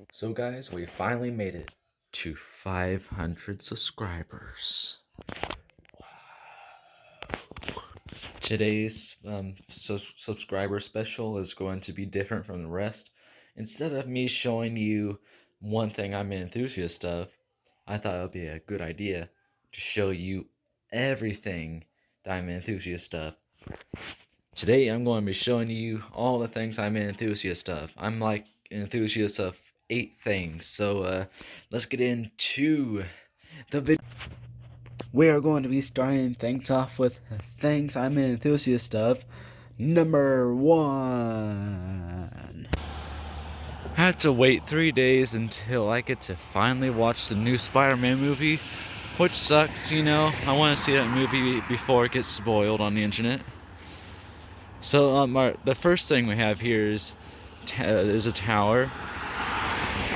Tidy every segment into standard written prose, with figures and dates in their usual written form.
So guys, we finally made it to 500 subscribers. Today's subscriber special is going to be different from the rest. Instead of me showing you one thing I'm an enthusiast of, I thought it would be a good idea to show you everything that I'm an enthusiast of. Today I'm going to be showing you all the things I'm an enthusiast of. I'm like an enthusiast of 8 things. So let's get into the video. We are going to be starting things off with things I'm an enthusiast of. Number 1. I had to wait 3 days until I get to finally watch the new Spider-Man movie, which sucks, you know. I want to see that movie before it gets spoiled on the internet. So the first thing we have here is a tower.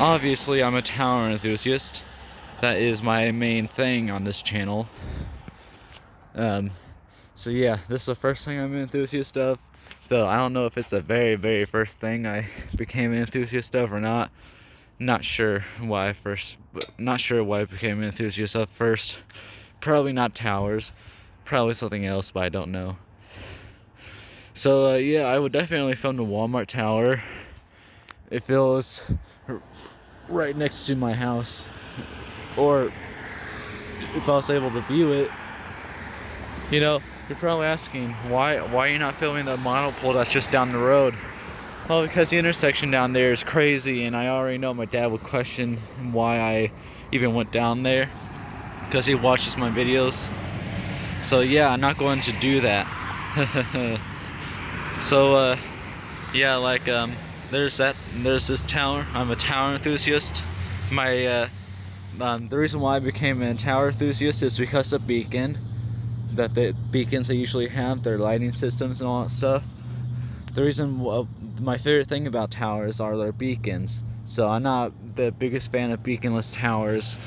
Obviously, I'm a tower enthusiast. That is my main thing on this channel. So yeah, this is the first thing I'm an enthusiast of. Though I don't know if it's the very first thing I became an enthusiast of or not. Not sure why I became an enthusiast of first. Probably not towers. Probably something else, but I don't know. So yeah, I would definitely film the Walmart tower if it was right next to my house, or if I was able to view it. You know, you're probably asking why are you not filming the monopole that's just down the road? Well, because the intersection down there is crazy, and I already know my dad would question why I even went down there, because he watches my videos. So yeah, I'm not going to do that. So yeah, like there's this tower. I'm a tower enthusiast. The reason why I became a tower enthusiast is because of beacons they usually have, their lighting systems and all that stuff. The reason, my favorite thing about towers are their beacons. So I'm not the biggest fan of beaconless towers,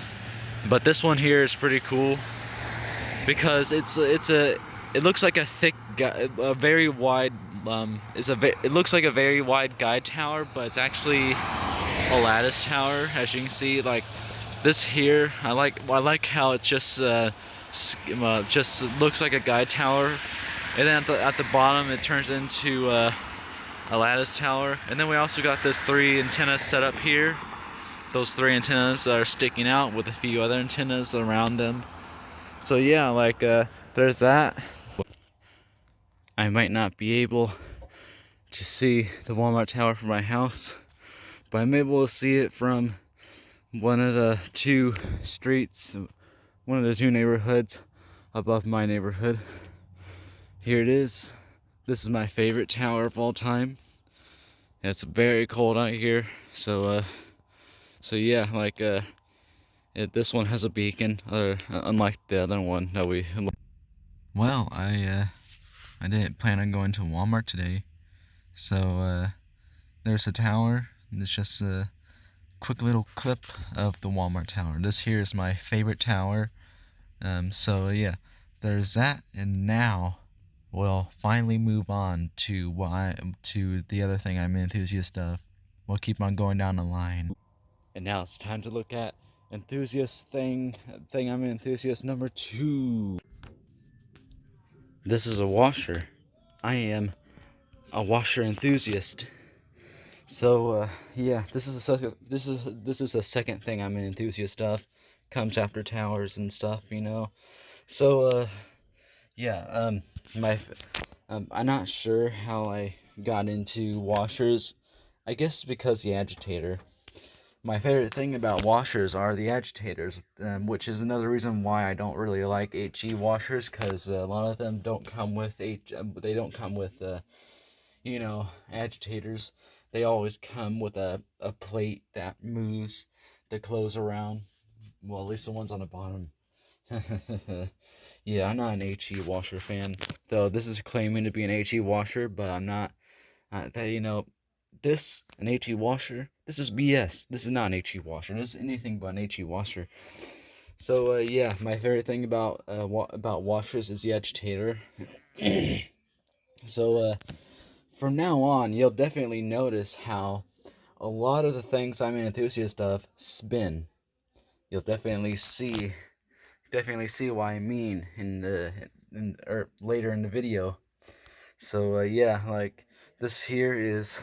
but this one here is pretty cool because it looks like a thick, a very wide, it looks like a very wide guide tower, but it's actually a lattice tower. As you can see, like this here, I like how it's just looks like a guide tower, and then at the bottom it turns into a lattice tower. And then we also got this 3 antennas set up here. Those 3 antennas are sticking out with a few other antennas around them. So yeah, like there's that. I might not be able to see the Walmart tower from my house, but I'm able to see it from one of the 2 streets, one of the 2 neighborhoods above my neighborhood. Here it is. This is my favorite tower of all time. It's very cold out here, so yeah, like this one has a beacon, unlike the other one that we. Well, I didn't plan on going to Walmart today, so there's a tower. It's just a quick little clip of the Walmart tower. This here is my favorite tower. So yeah, there's that, and now we'll finally move on to the other thing I'm an enthusiast of. We'll keep on going down the line. And now it's time to look at thing I'm an enthusiast number 2. This is a washer. I am a washer enthusiast. So yeah, this is the second thing I'm an enthusiast of. Comes after towers and stuff, you know. So yeah, I'm not sure how I got into washers. I guess because the agitator. My favorite thing about washers are the agitators, which is another reason why I don't really like HE washers, because a lot of them don't come with you know, agitators. They always come with a plate that moves the clothes around. Well, at least the ones on the bottom. Yeah, I'm not an HE washer fan, though this is claiming to be an HE washer, but I'm not. You know, an HE washer, this is BS. This is not an HE washer. This is anything but an HE washer. So yeah, my favorite thing about washers is the agitator. So from now on, you'll definitely notice how a lot of the things I'm an enthusiast of spin. You'll definitely see what I mean or later in the video. So yeah, like this here is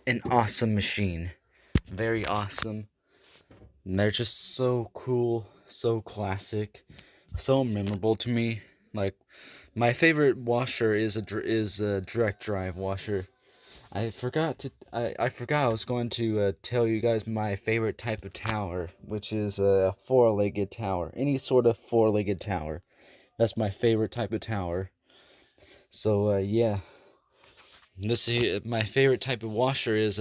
an awesome machine, very awesome. And they're just so cool, so classic, so memorable to me. Like my favorite washer is a direct drive washer. I forgot I was going to tell you guys my favorite type of tower, which is a four-legged tower. Any sort of four-legged tower. That's my favorite type of tower. So yeah, my favorite type of washer is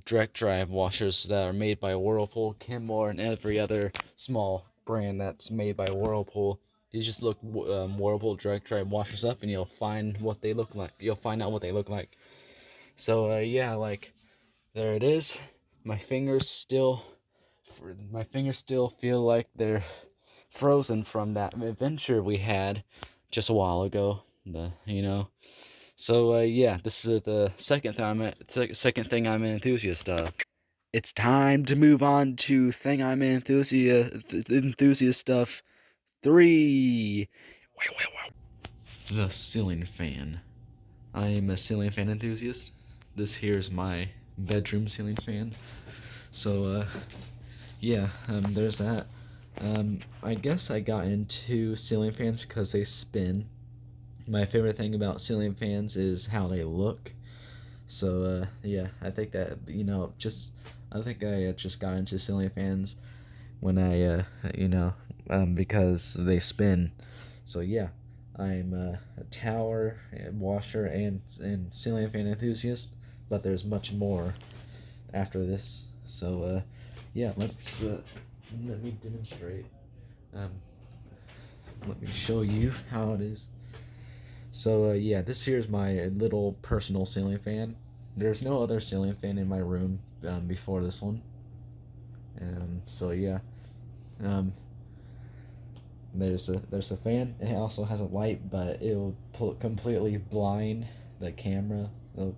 direct drive washers that are made by Whirlpool, Kenmore, and every other small brand that's made by Whirlpool. You just look Whirlpool direct drive washers up, and you'll find what they look like. You'll find out what they look like. So yeah, like there it is. My fingers still feel like they're frozen from that adventure we had just a while ago. So yeah, this is the second thing I'm an enthusiast of. It's time to move on to thing I'm an enthusiast of 3. The ceiling fan. I am a ceiling fan enthusiast. This here's my bedroom ceiling fan. So yeah, there's that. I guess I got into ceiling fans because they spin. My favorite thing about ceiling fans is how they look. So yeah, I think that I think I just got into ceiling fans when because they spin. So yeah, I'm a tower and washer and ceiling fan enthusiast, but there's much more after this. So yeah, let me demonstrate. Um, let me show you how it is. So yeah, this here is my little personal ceiling fan. There's no other ceiling fan in my room before this one. So yeah, um, there's a fan. It also has a light, but it'll completely blind the camera. It'll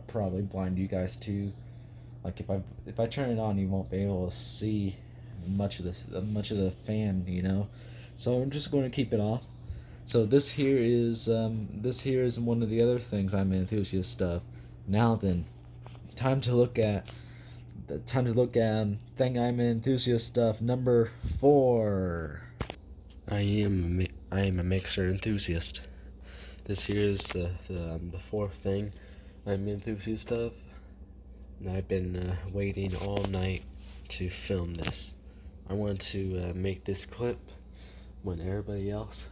probably blind you guys too. Like if I turn it on, you won't be able to see much of the fan, So I'm just going to keep it off. So this here is one of the other things I'm an enthusiast of. Now then, time to look at thing I'm an enthusiast of number 4. I am a mixer enthusiast. This here is the fourth thing I'm an enthusiast of, and I've been waiting all night to film this. I want to make this clip when everybody else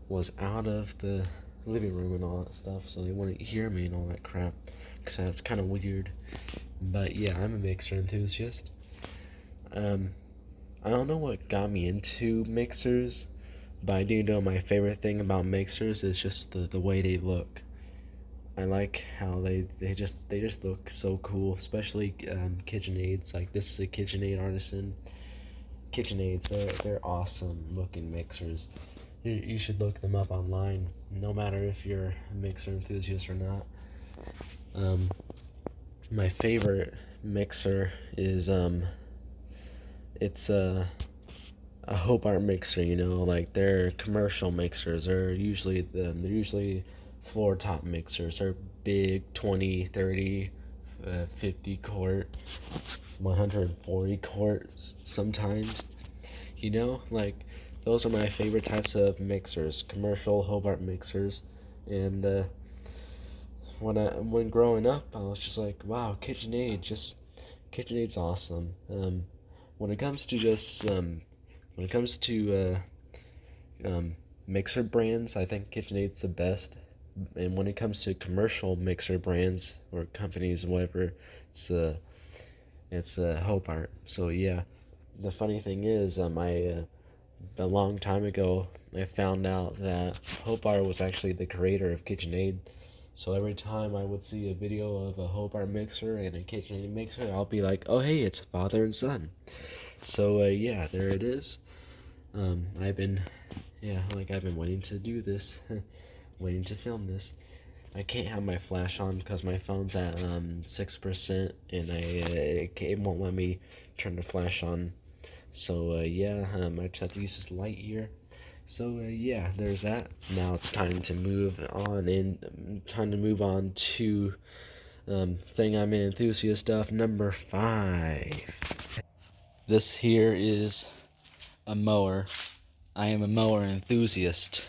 was out of the living room and all that stuff, so they wouldn't hear me and all that crap, because that's kind of weird. But yeah, I'm a mixer enthusiast. I don't know what got me into mixers, but I do know my favorite thing about mixers is just the way they look. I like how they just look so cool, especially KitchenAids. Like this is a KitchenAid Artisan. KitchenAids, they're awesome looking mixers. You should look them up online, no matter if you're a mixer enthusiast or not. My favorite mixer is it's a Hobart mixer. Like they're commercial mixers. They're usually floor top mixers. They're big 20, 30, 50 quart, 140 quarts sometimes. Like those are my favorite types of mixers, commercial Hobart mixers. And when growing up, I was just like, wow, KitchenAid's awesome. When it comes to mixer brands, I think KitchenAid's the best. And when it comes to commercial mixer brands or companies, whatever, it's Hobart. So yeah, the funny thing is, a long time ago, I found out that Hobart was actually the creator of KitchenAid. So every time I would see a video of a Hobart mixer and a KitchenAid mixer, I'll be like, oh hey, it's father and son. So yeah, there it is. I've been waiting to do this, waiting to film this. I can't have my flash on because my phone's at 6%, and it won't let me turn the flash on. So yeah, I just have to use this light here. So yeah, there's that. Now it's time to move on to thing I'm in enthusiast stuff number 5. This here is a mower. I am a mower enthusiast.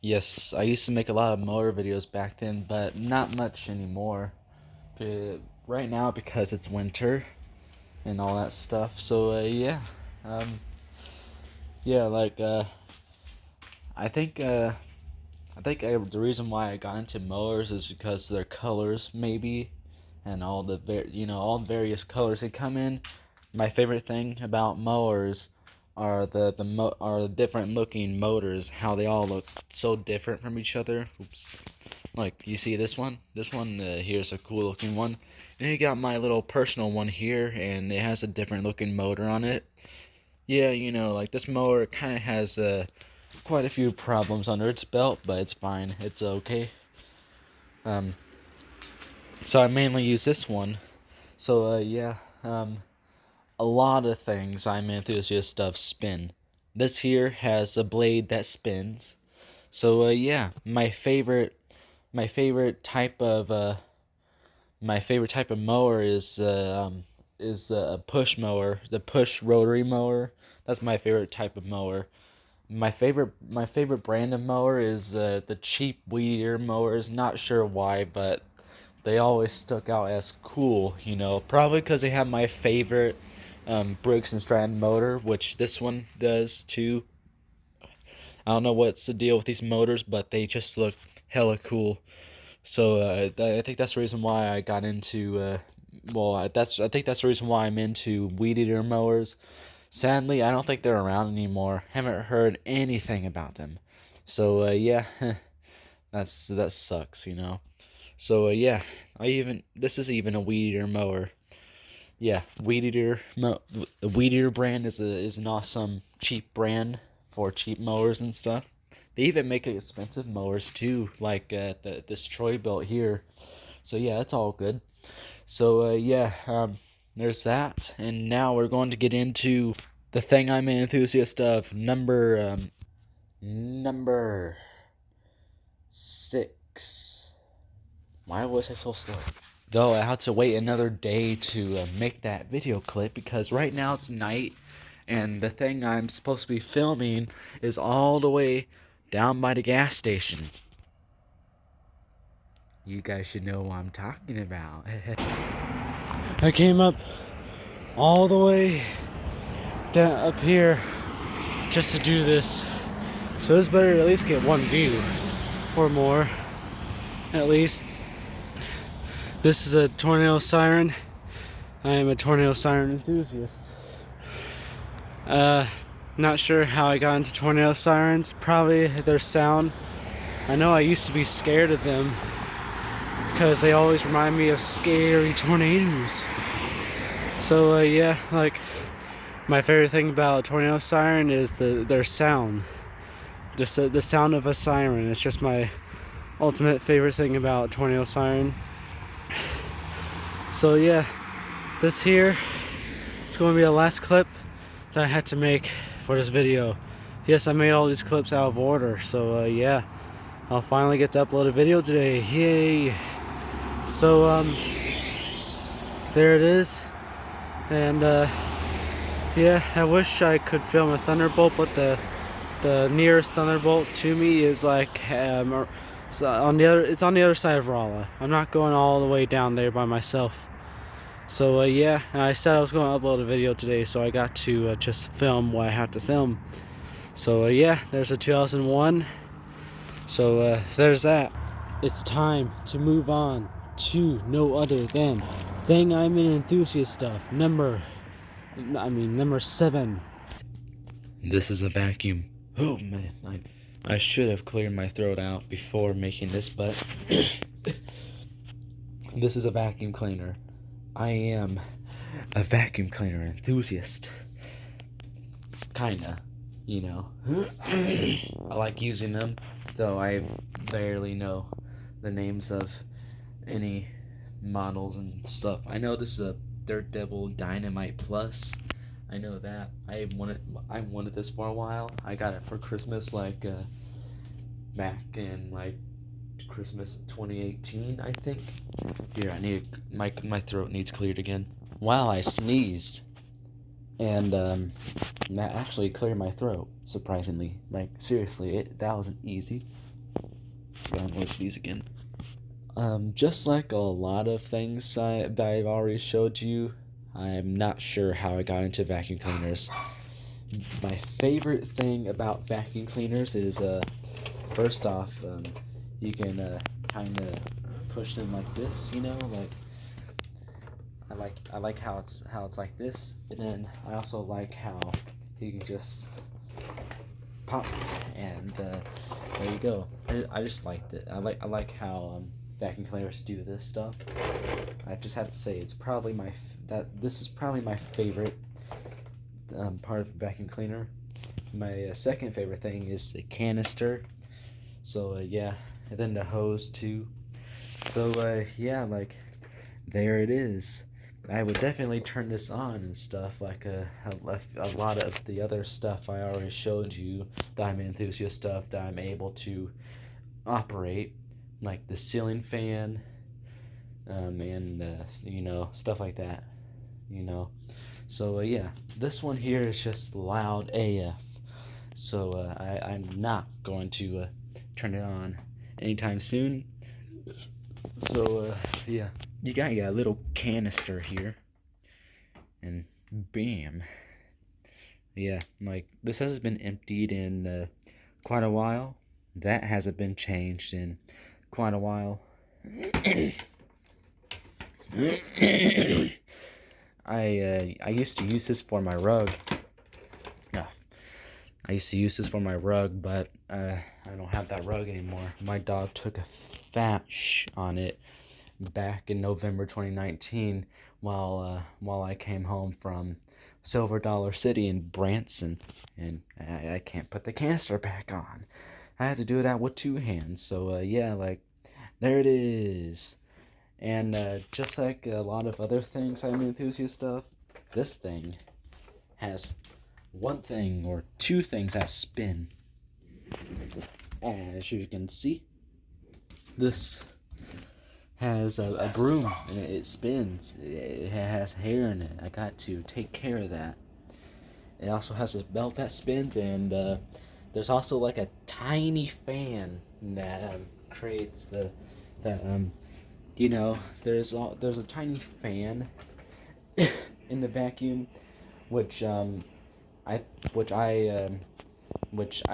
Yes, I used to make a lot of mower videos back then, but not much anymore. Right now, because it's winter and all that stuff. So yeah, um, yeah, like I think the reason why I got into mowers is because of their colors, maybe, and all the all the various colors they come in. My favorite thing about mowers are the different looking motors, how they all look so different from each other. Oops. Like, you see this one? This one here's a cool looking one. And you got my little personal one here, and it has a different looking motor on it. Yeah, like this mower kind of has quite a few problems under its belt, but it's fine. It's okay. Um, so I mainly use this one. So yeah, a lot of things I'm enthusiast of spin. This here has a blade that spins. So yeah, my favorite type of mower is a push mower, the push rotary mower. That's my favorite type of mower. My favorite brand of mower is the cheap weed eater mowers. Not sure why, but they always stuck out as cool. Probably because they have my favorite Briggs and Stratton motor, which this one does too. I don't know what's the deal with these motors, but they just look hella cool. So I think that's the reason why I got into. I think that's the reason why I'm into weed eater mowers. Sadly, I don't think they're around anymore. Haven't heard anything about them. So yeah, that sucks. So yeah, this is even a weed eater mower. Yeah, the weed eater brand is an awesome cheap brand for cheap mowers and stuff. They even make expensive mowers too, like this Troy built here. So yeah, that's all good. So yeah, there's that, and now we're going to get into the thing I'm an enthusiast of. Number 6. Why was I so slow? Though I had to wait another day to make that video clip because right now it's night, and the thing I'm supposed to be filming is all the way down by the gas station. You guys should know what I'm talking about. I came up all the way down up here just to do this. So this better at least get one view or more. At least. This is a tornado siren. I am a tornado siren enthusiast. Not sure how I got into tornado sirens. Probably their sound. I know I used to be scared of them because they always remind me of scary tornadoes. So yeah, like my favorite thing about a tornado siren is their sound. Just the sound of a siren. It's just my ultimate favorite thing about a tornado siren. So yeah, this here is going to be the last clip that I had to make for this video. Yes, I made all these clips out of order, so yeah, I'll finally get to upload a video today. Yay! So there it is, and yeah, I wish I could film a thunderbolt, but the nearest thunderbolt to me is like it's on the other side of Rolla. I'm not going all the way down there by myself. So yeah, I said I was going to upload a video today, so I got to just film what I have to film. So yeah, there's a 2001. So there's that. It's time to move on to no other than thing I'm an enthusiast of. Number 7. This is a vacuum. Oh man, I should have cleared my throat out before making this, but this is a vacuum cleaner. I am a vacuum cleaner enthusiast. Kinda, I like using them, though I barely know the names of any models and stuff. I know this is a Dirt Devil Dynamite Plus. I know that. I wanted this for a while. I got it for Christmas, like back in like Christmas 2018, I think. Here, I need my throat needs cleared again. Wow, I sneezed, and that actually cleared my throat. Surprisingly, like seriously, that wasn't easy. I'm gonna sneeze again. Just like a lot of things that I've already showed you, I'm not sure how I got into vacuum cleaners. My favorite thing about vacuum cleaners is, first off, you can kind of push them like this, you know, like I like how it's like this, and then I also like how you can just pop, and there you go. I just liked it. I like how vacuum cleaners do this stuff. I just have to say it's probably this is probably my favorite part of a vacuum cleaner. My second favorite thing is the canister. So yeah, and then the hose too. So yeah, like there it is. I would definitely turn this on and stuff, like a lot of the other stuff I already showed you, the I'm Enthusiast stuff that I'm able to operate, like the ceiling fan, and you know, stuff like that, you know. So yeah, this one here is just loud AF. So I'm not going to turn it on anytime soon. So yeah, you got a little canister here, and bam. Yeah, like this has been emptied in quite a while. That hasn't been changed in quite a while. I used to use this for my rug. I used to use this for my rug, but I don't have that rug anymore. My dog took a fat on it back in November 2019 while I came home from Silver Dollar City in Branson, and I can't put the canister back on. I had to do that with two hands. So yeah, like there it is. And just like a lot of other things I'm Enthusiast stuff, this thing has one thing or two things that spin. As you can see, this has a broom and it spins. It has hair in it. I got to take care of that. It also has a belt that spins, and there's also like a tiny fan that creates you know, there's a tiny fan in the vacuum, which I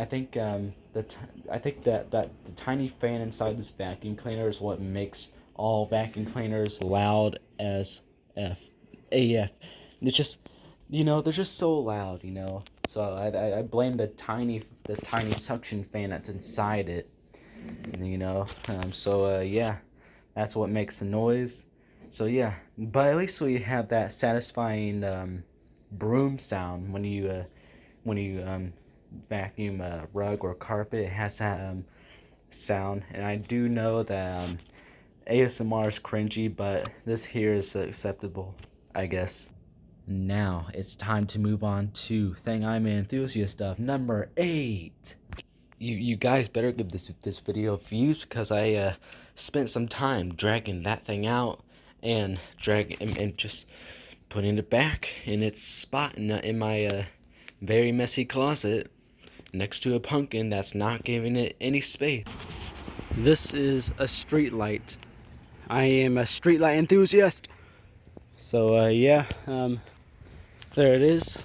think I think that the tiny fan inside this vacuum cleaner is what makes all vacuum cleaners loud as AF. It's just, you know, they're just so loud, you know. So I blame the tiny suction fan that's inside it, you know. So yeah, that's what makes the noise. So yeah, but at least we have that satisfying broom sound when you vacuum a rug or carpet. It has that sound, and I do know that ASMR is cringy, but this here is acceptable, I guess. Now it's time to move on to thing I'm an Enthusiast stuff number 8. You guys better give this video views, because I spent some time dragging that thing out and just putting it back in its spot in my very messy closet next to a pumpkin that's not giving it any space. This is a street light. I am a street light enthusiast. So yeah, there it is.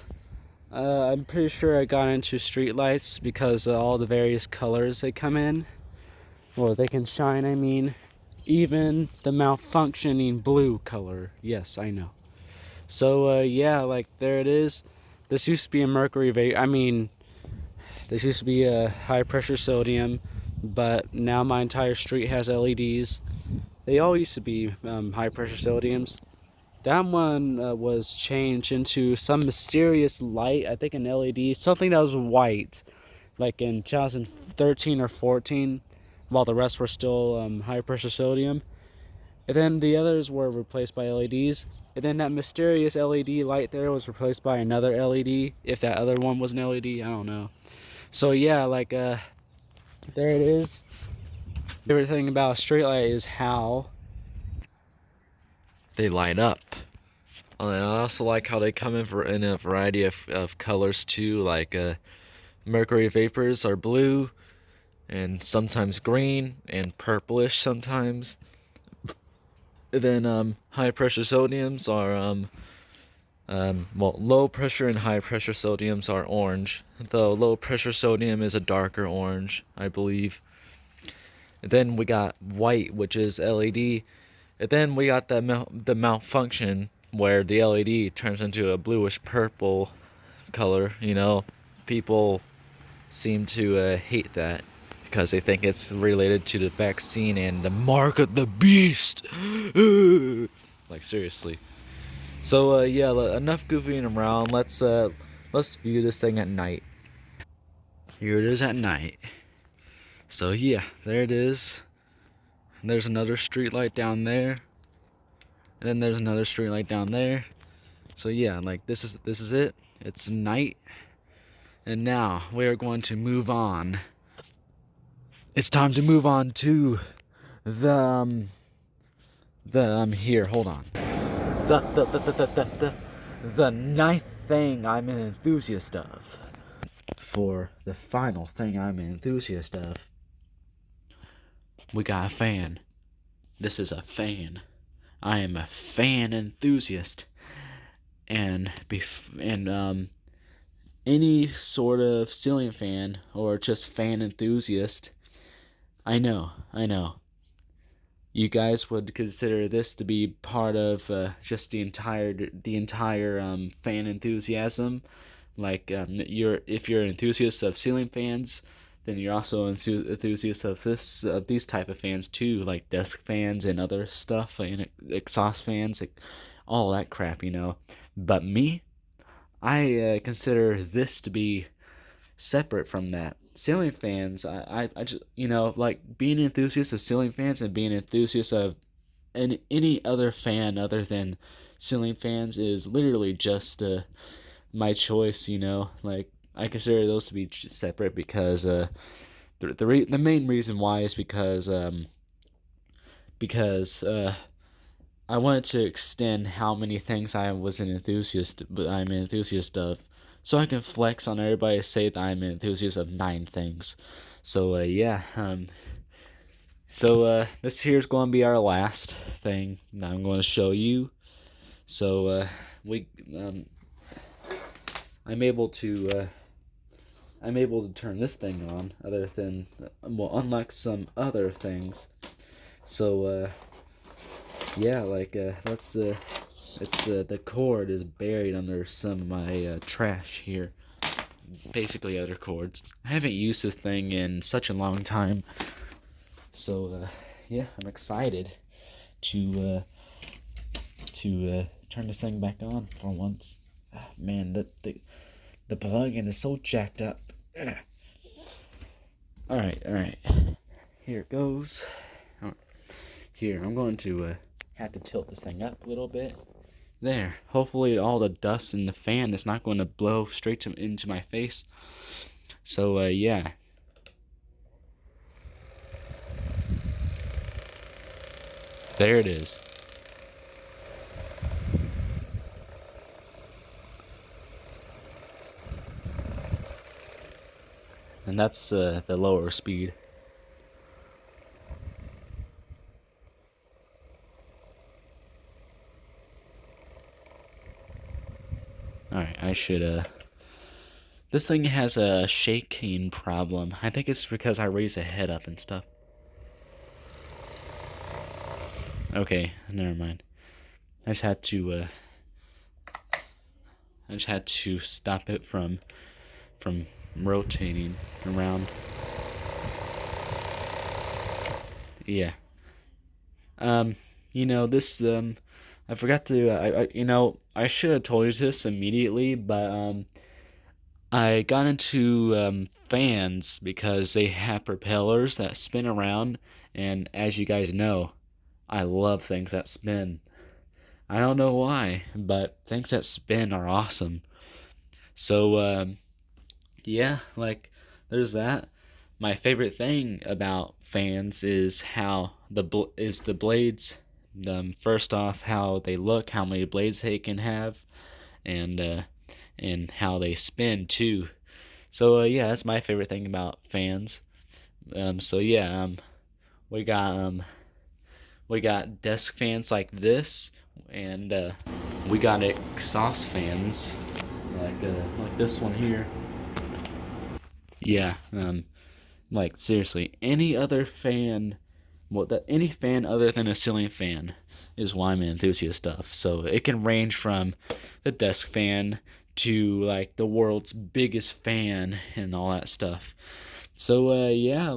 I'm pretty sure I got into street lights because of all the various colors they come in. Well, they can shine, I mean. Even the malfunctioning blue color. Yes, I know. So yeah, like there it is. This used to be a this used to be a high pressure sodium, but now my entire street has LEDs. They all used to be high pressure sodiums. That one was changed into some mysterious light, I think an LED, something that was white, like in 2013 or 14. while the rest were still high pressure sodium. And then the others were replaced by LEDs. And then that mysterious LED light there was replaced by another LED. If that other one was an LED, I don't know. So yeah, like there it is. Favorite thing about a straight light is how they light up. I also like how they come in a variety of colors too, like mercury vapors are blue and sometimes green and purplish sometimes. And then high pressure sodiums are well, low pressure and high pressure sodiums are orange, though low pressure sodium is a darker orange, I believe. And then we got white, which is LED. And then we got the malfunction where the LED turns into a bluish purple color. You know, people seem to hate that because they think it's related to the vaccine and the mark of the beast. Like seriously. So yeah, enough goofing around. Let's view this thing at night. Here it is at night. So yeah, there it is. There's another street light down there. And then there's another street light down there. So yeah, like this is it. It's night. And now we are going to move on. It's time to move on to the here, hold on. The ninth thing I'm an enthusiast of. For the final thing I'm an enthusiast of, we got a fan. This is a fan. I am a fan enthusiast. And any sort of ceiling fan or just fan enthusiast, I know. You guys would consider this to be part of just the entire fan enthusiasm. Like if you're an enthusiast of ceiling fans, then you're also an enthusiast of these type of fans too, like desk fans and other stuff, and exhaust fans, like all that crap, you know. But me, I consider this to be separate from that. Ceiling fans, I just, you know, like being an enthusiast of ceiling fans and being an enthusiast of any other fan other than ceiling fans is literally just my choice, you know. Like I consider those to be separate because the main reason why is because I wanted to extend how many things I was an enthusiast, but I'm an enthusiast of, so I can flex on everybody to say that I'm an enthusiast of 9 things. So yeah, this here's going to be our last thing that I'm going to show you. So we I'm able to turn this thing on, other than well, unlike some other things. So yeah, like let's it's the cord is buried under some of my trash here. Basically other cords. I haven't used this thing in such a long time. So yeah, I'm excited to turn this thing back on for once. Man, the plug-in is so jacked up. All right. Here it goes. Here, I'm going to have to tilt this thing up a little bit. There. Hopefully all the dust in the fan is not going to blow straight into my face. So, yeah. There it is. And that's the lower speed. Alright, I should, this thing has a shaking problem. I think it's because I raise the head up and stuff. Okay, never mind. I just had to stop it from rotating around. Yeah. You know, this I forgot to I should have told you this immediately, but I got into fans because they have propellers that spin around, and as you guys know, I love things that spin. I don't know why, but things that spin are awesome. So, yeah, like, there's that. My favorite thing about fans is how the blades. First off, how they look, how many blades they can have, and how they spin too. So yeah, that's my favorite thing about fans. So yeah, we got desk fans like this, and we got exhaust fans like this one here. Yeah, like seriously, any other fan, any fan other than a ceiling fan is why I'm an enthusiast stuff. So it can range from the desk fan to like the world's biggest fan and all that stuff. So yeah,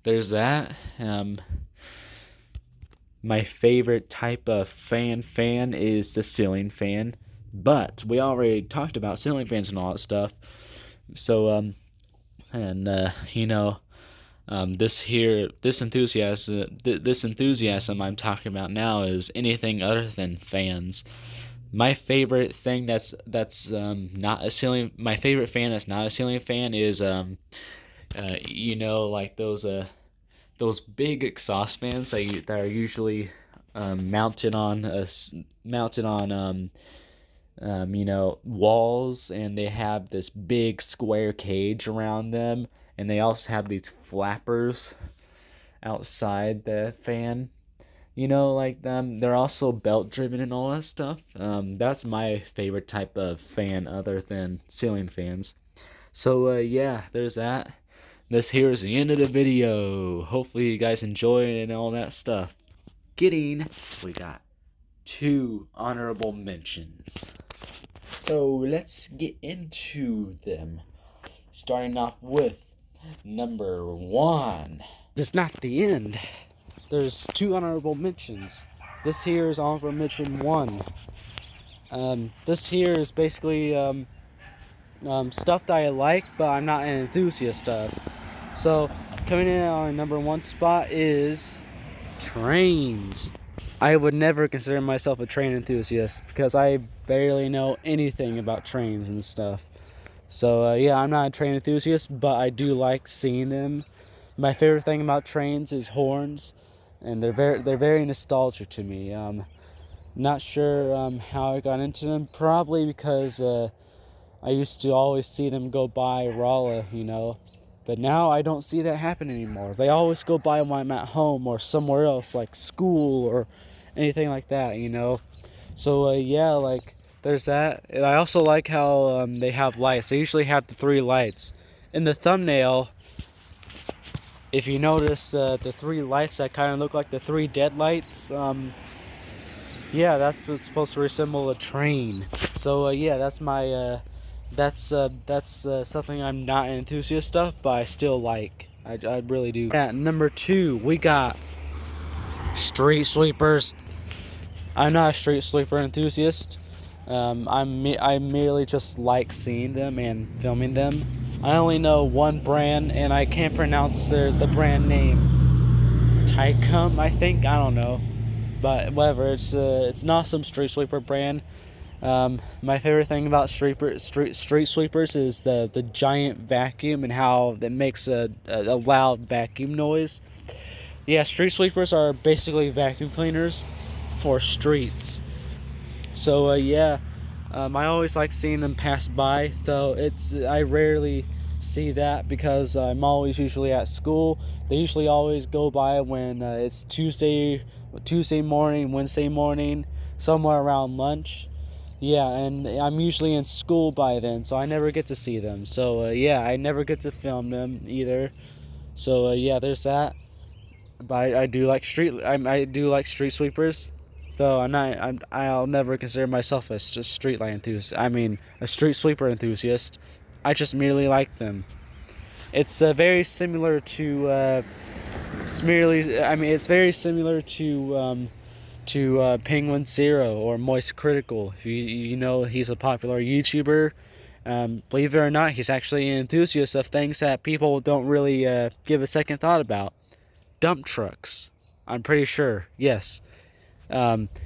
there's that. My favorite type of fan is the ceiling fan, but we already talked about ceiling fans and all that stuff. So and this enthusiasm I'm talking about now is anything other than fans. My favorite thing not a ceiling. My favorite fan that's not a ceiling fan is like those big exhaust fans that are usually mounted on walls, and they have this big square cage around them, and they also have these flappers outside the fan. Like them, they're also belt driven and all that stuff. That's my favorite type of fan other than ceiling fans. So yeah, there's that. This here is the end of the video. Hopefully you guys enjoy it and all that stuff. We got 2 honorable mentions. So let's get into them. Starting off with number 1. It's not the end. There's 2 honorable mentions. This here is honorable mention 1. This here is basically stuff that I like, but I'm not an enthusiast of. So coming in on number 1 spot is trains. I would never consider myself a train enthusiast because I barely know anything about trains and stuff. So yeah, I'm not a train enthusiast, but I do like seeing them. My favorite thing about trains is horns, and they're very nostalgic to me. Not sure how I got into them. Probably because I used to always see them go by Rolla, But now I don't see that happen anymore. They always go by when I'm at home or somewhere else, like school or anything like that, So yeah, like there's that. And I also like how they have lights. They usually have the 3 lights. In the thumbnail, if you notice the 3 lights that kind of look like the 3 dead lights, yeah, it's supposed to resemble a train. So yeah, that's my that's something I'm not an enthusiast of, but I still like. I really do. At number 2, we got street sweepers. I'm not a street sweeper enthusiast. I merely just like seeing them and filming them. I only know one brand, and I can't pronounce the brand name. Tycum, I think. I don't know, but whatever. It's an awesome street sweeper brand. My favorite thing about street sweepers is the giant vacuum and how it makes a loud vacuum noise. Yeah, street sweepers are basically vacuum cleaners for streets. So yeah, I always like seeing them pass by, though I rarely see that because I'm always usually at school. They usually always go by when it's Tuesday morning, Wednesday morning, somewhere around lunch. Yeah, and I'm usually in school by then, so I never get to see them. So yeah, I never get to film them either. So yeah, there's that. But I do like street sweepers, though I'll never consider myself a street light enthusiast. I mean, a street sweeper enthusiast. I just merely like them. It's very similar to. It's very similar to Penguin Zero or Moist Critical. You know, he's a popular YouTuber, Believe it or not, he's actually an enthusiast of things that people don't really give a second thought about. Dump trucks. I'm pretty sure. Yes.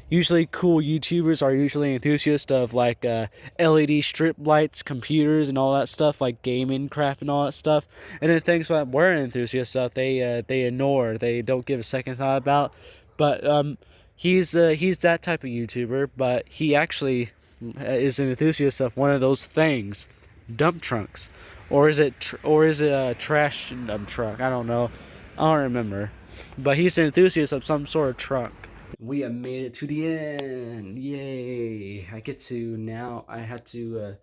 Usually cool YouTubers are usually enthusiasts of like LED strip lights, computers, and all that stuff, like gaming crap and all that stuff. And then things that we're enthusiasts of, they ignore, they don't give a second thought about. But he's that type of YouTuber, but he actually is an enthusiast of one of those things, dump trunks, or is it a trash dump truck? I don't know. I don't remember. But he's an enthusiast of some sort of truck. We have made it to the end. Yay. I get to now, I had to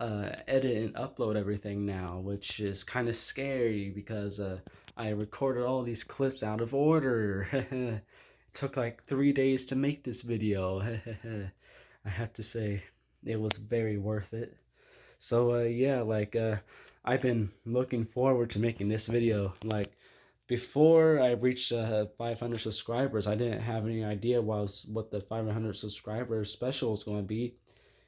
edit and upload everything now, which is kind of scary because I recorded all these clips out of order. It took like 3 days to make this video. I have to say, it was very worth it. So yeah, like I've been looking forward to making this video. Like, before I reached 500 subscribers, I didn't have any idea what the 500 subscribers special was going to be.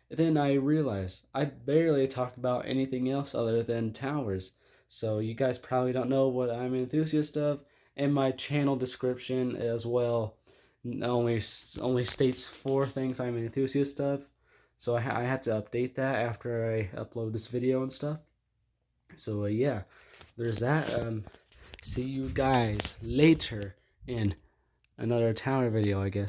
And then I realized I barely talk about anything else other than towers. So you guys probably don't know what I'm an enthusiast of, and my channel description as well only states 4 things I'm an enthusiast of. So I had to update that after I upload this video and stuff. So yeah, there's that. See you guys later in another tower video, I guess.